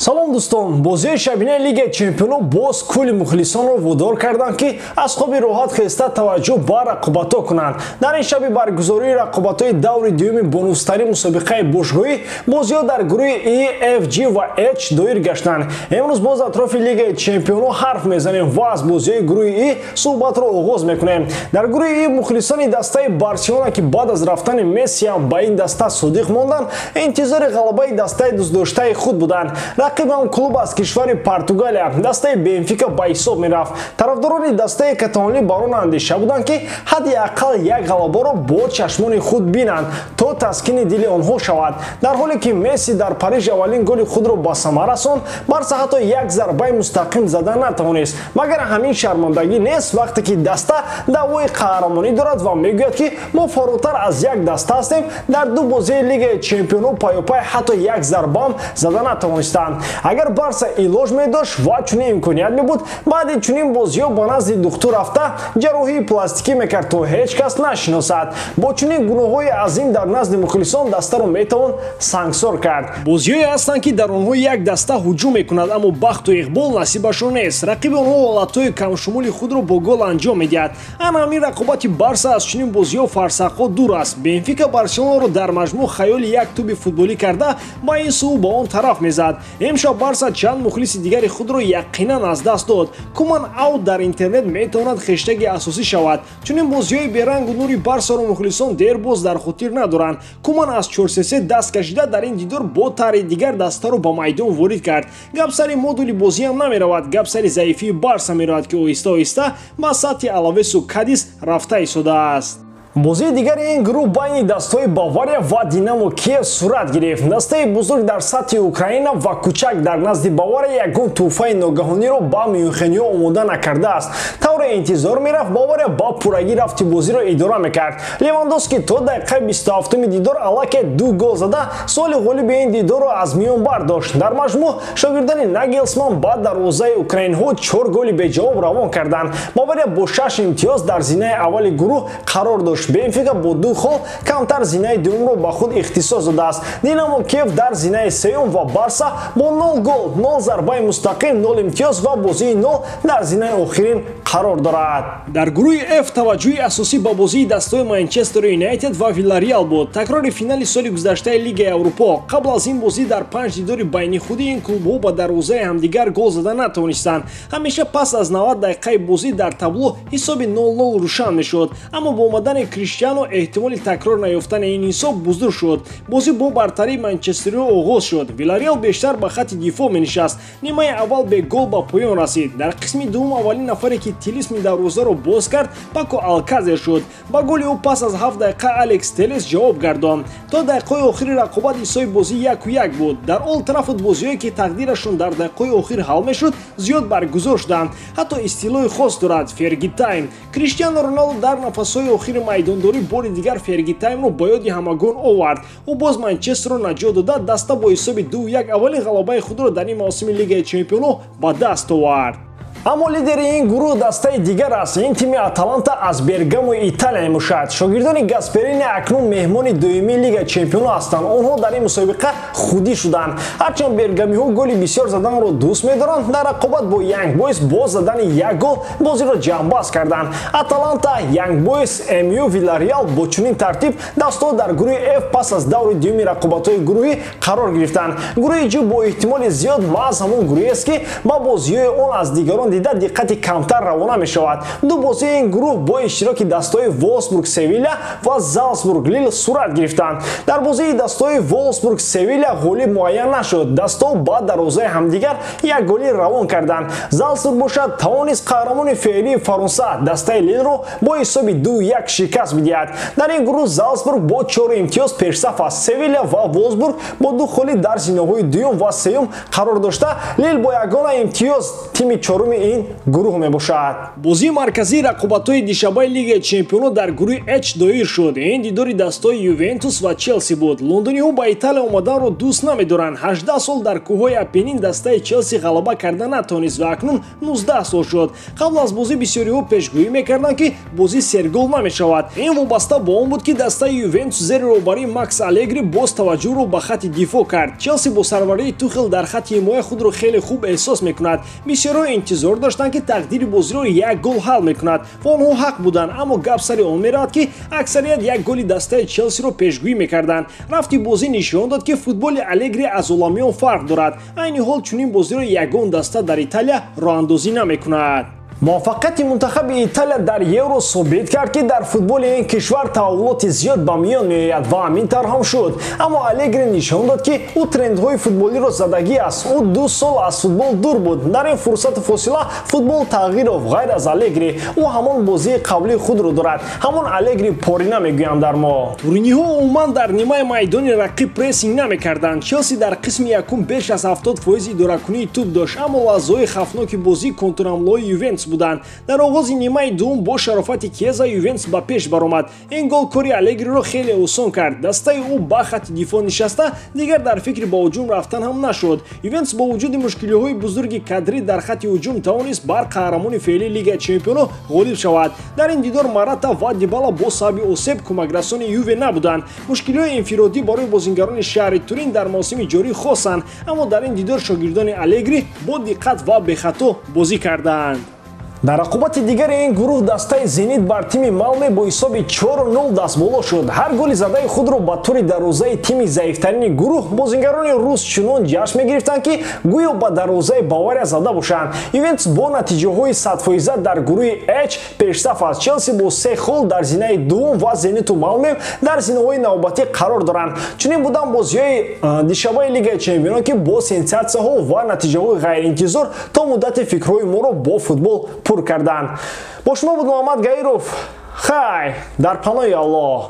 салом дӯстон, бозии шабинаи Лигаи Чемпионов боз кӯли мухлисонро водор карданд ки аз хоби роҳат хеста таваҷҷӯҳ ба рақобатҳо кунанд. Дар ин шаби баргузории рақобатҳои даври дуюми бонуфтарин мусобиқаи бошгоҳӣ бозиҳо дар гурӯҳи E, F, G ва H доир гаштанд. Имрӯз боз атрофи Лигаи Чемпионов ҳарф мезанем ва аз бозиҳои гурӯҳи E суҳбатро оғоз мекунем. Дар гурӯҳи E мухлисони дастаи Барселона ки баъд аз рафтани Месси ҳам ба ин даста содиқ монданд, интизори ғалабаи дастаи дӯстдоштаи худ буданд. Рақибам клуб аз кишвари Португалия, дастаи Бенфика ба ҳисоб мерафт. Тарафдорони дастаи каталонӣ бар он андеша буданд ки ҳадди аққал як ғалабаро бо чашмони худ бинанд, то таскини дили онҳо шавад. Дар ҳоле ки Месси дар Париж аввалин голи худро ба самар расонд, Барса ҳатто як зарбаи мустақим зада натавонист. Магар ҳамин шармандагӣ нест вақте ки даста даъвои қаҳрамонӣ дорад ва мегӯяд ки мо форотар аз як даста ҳастем, дар ду бозии Лигаи Чемпионов паёпай ҳатто як зарбаам зада натавонистанд. Агар Барса илоҷ медошт ва чунин имконият мебуд, баъди чунин бозиҳо ба назди духтур рафта ҷарроҳии пластикӣ мекард, то ҳеҷ кас нашиносад. Бо чунин гуноҳҳои азим дар назди мухлисон дастаро метавон сангсор кард. Бозиҳое ҳастанд ки дар онҳо як даста ҳуҷум мекунад, аммо бахту иқбол насибашон нест. Рақиби онҳо ҳолатҳои камшумули худро бо гол анҷом медиҳад. Ана ҳамин рақобати Барса аз чунин бозиҳо фарсахҳо дур аст. Бенфика Барселонаро дар маҷмӯъ хаёли як туби футболӣ карда ба ин сӯ ба он тараф мезад. Имшаб Барса чанд мухлиси дигари худро яқинан аз даст дод. Куман аут дар интернет метавонад хештаги асосӣ шавад. Чунин бозиҳои берангу нури Барсаро мухлисон дер боз дар хотир надоранд. Куман аз 4-3 даст кашида дар ин дидор бо тарҳи дигар дастаро ба майдон ворид кард. Гап сари модули бозӣ ҳам намеравад, гап сари заифии Барса меравад ки оҳиста-оҳиста ба сатҳи Алавесу Кадис рафта истодааст. бозии дигари ин гурӯҳ байни дастаҳои Бавария ва Динамо Киев сурат гирифт. Дастаи бузург дар сатҳи Украина ва кӯчак дар назди Бавария ягон тӯҳфаи ногаҳониро ба мюнхениҳо омода накардааст. Тавре интизор мерафт, Бавария ба пуррагӣ рафти бозиро идора мекард. Левандовски то дақиқаи 27-уми дидор аллакай 2 гол зада соли ғолиби ин дидорро аз миён бардошт. Дар маҷмӯъ шогирдани Нагелсман ба дарвозаи украинҳо 4 голи беҷавоб равон карданд. Бавария бо 6 имтиёз дар зинаи аввали гурӯҳ қарор дошт. Бенфика бо 2 хол камтар зинаи дуюмро ба худ ихтисос додааст. Динамо Киев дар зинаи сеюм ва Барса бо 0 гол, 0 зарбаи мустақим, 0 имтиёз ва бозии 0 дар зинаи охирин қарор дорад. Дар гурӯҳи F таваҷҷӯҳи асосӣ ба бозии дастаҳои Манчестер Юнайтед ва Виллареал буд. Такрори финали соли гузаштаи Лигаи Аврупо. Қабл аз ин бозӣ дар 5 дидори байни худи ин клубҳо ба дарвозаи ҳамдигар гол зада натавонистанд. Ҳамеша пас аз 90 дақиқаи бозӣ дар табло ҳисоби 0-0 рӯшан мешуд, аммо бо омадани Криштиано эҳтимоли такрор наёфтани ин ҳисоб буздур шуд. Бозӣ бо бартарии манчестериҳо оғоз шуд. Виллареал бештар ба хатти дифоъ менишаст. Нимаи аввал бе гол ба поён расид. Дар қисми дуввум аввалин нафаре ки тилисми дарвозаро боз кард Пако Алказер шуд. Ба голи ӯ пас аз 7 дақиқа Алекс Телес ҷавоб гардонд. То дақиқаҳои охири рақобат ҳисоби бозӣ 1-1 буд. Дар Олд Траффорд бозиҳое ки тақдирашон дар дақиқаҳои охир ҳал мешуд зиёд баргузор шуданд. Ҳатто истилои хос дорад Ферги тайм. Криштиано Роналдо дар нафасҳои охири майдондорӣ бори дигар Ферги таймро ба ёди ҳамагон овард. Ӯ боз Манчестерро наҷот дода даста бо ҳисоби 2-1 аввалин ғалабаи худро дар ин мавсими Лигаи Чемпионов ба даст овард. Аммо лидери ин гурӯҳ дастаи дигар аст. Ин тими Аталанта аз Бергамо Италия мебошад. Шогирдони Гасперини акнун меҳмони дуюми Лигаи Чемпионов ҳастанд. Онҳо дар ин мусобиқа худӣ шуданд. Ҳарчанд бергамиҳо голи бисёр заданро дӯст медоранд, дар рақобат бо Young Boys бо задани як гол бозиро ҷамъбаст карданд. Аталанта, Young Boys, МЮ, Виллареал бо чунин тартиб дастаҳо дар гурӯҳи F пас аз даври дуюми рақобатҳои гурӯҳӣ қарор гирифтанд. Гурӯҳи G бо эҳтимоли зиёд маҳз ҳамон гурӯҳест ки ба бозиҳои он аз дигарон дида диққати камтар равона мешавад. Ду бозии ин гурӯҳ бо иштироки дастаҳои Волсбург Севилля ва Залцбург Лил сурат гирифтанд. Дар бозии дастаҳои Волсбург Севилля ғолиб муайян нашуд. Дастаҳо ба дарвозаи ҳамдигар як голи равон карданд. Залцбург бошад тавонист қаҳрамони феълии Фаронса дастаи Лилро бо ҳисоби 2-1 шикаст бидиҳад. Дар ин гурӯҳ Залцбург бо 4 имтиёз пешсаф аст. Севилля ва Волсбург бо 2 холи дар зинаҳои дуюм ва сеюм қарор дошта, Лил бо ягона имтиёз тими чоруми این گروه میباشد. بازی مرکزی رقابت‌های دیشبه لیگ چمپیون‌ها در گروه H دایر شد. این دیداری دستای یوونتوس و چلسی بود. لندنی‌ها با ایتالیا آمدن را دوست نمی‌دارند. 18 سال در کوههای اپنین دستای چلسی غلبه کردن نتوانست و اکنون 19 سال شد. قبل از بازی بسیاری‌ها پیشگویی می‌کردند که بازی سرگل نمی‌شود. این وابسته با اون بود که دستای یوونتوس زیر روبری ماکس آلگری باز توجه را به خط دفاع کرد. چلسی با سروری توخل در خط حمایت خود را خیلی خوب احساس می‌کند. بسیارا انتظار داشتند که تقدیر بازی را یک گل حل می‌کند و آنها حق بودند، اما گپ سر آن می‌رفت که اکثریت یک گل دسته چلسی را پیشگویی می‌کردند. رفتی بازی نشان داد که فوتبال آلگری از عالمیان فرق دارد. عین حال چنین بازی را یگان دسته در ایتالیا راه اندازی نمی‌کند. موفقیت منتخب ایتالیا در یورو ثابت کرد که در فوتبال این کشور تحولات زیاد به میان میآید و همین طور هم شد. اما آلگری نشان داد که او ترندهای فوتبالی را زدگی است. او 2 سال از فوتبال دور بود. در این فرصت فاصله فوتبال تغییر یافت. غیر از آلگری او همان بازی قبلی خود را دارد. همان آلگری پارینه میگویم در ما. تورینی‌ها عموما در نیمه میدان رقیب پرسینگ نمی‌کردند. چلسی در قسم یکم بیش از 70% اداره‌کنی توپ داشت، اما لحظه‌های خفناک بازی کنترل‌های یوونتوس بودند. در آغاز نیمه دوم با شرافت کیزا یوونتوس به پیش برآمد. این گل کاری آلگری را خیلی آسان کرد. دسته او با خط دفاع نشسته دیگر در فکر به هجوم رفتن هم نشد. یوونتوس با وجود مشکل‌های بزرگ کادری در خط هجوم توانست بر قهرمان فعلی لیگ چمپیون‌ها غالب شود. در این دیدار مراتا و دیبالا با صاحب اوسب کمک‌رسان یووه نبودند. مشکل‌های انفرادی برای بازیگران شهر تورین در موسم جاری خاصند، اما در این دیدار شاگردان آلگری با دقت و به خطا بازی کردند. در رقابت دیگر این گروه دسته زینیت بر تیم مالمه با حساب 4-0 دست بالا شد. هر گل زده خود را به طور دروازه تیم ضعیفترین گروه بازیگران روس چنان جشن می‌گرفتند که گویا به دروازه باوریا زده باشند. یوونتوس با نتیجه‌های 100% در گروه H پیشرفت است. چلسی با 3 گل در زینه دوم و زینیت و مالمه در زینه‌های نوبتی قرار دارند. چنین بودن بازی‌های دیشبه لیگ چمپیون‌ها که با سنساسیون‌ها و نتیجه‌های غیر انتظار تا مدت فکرهای ما را با فوتبال پر کردند. با شما بود محمد گایروف. خیر در پناه الله.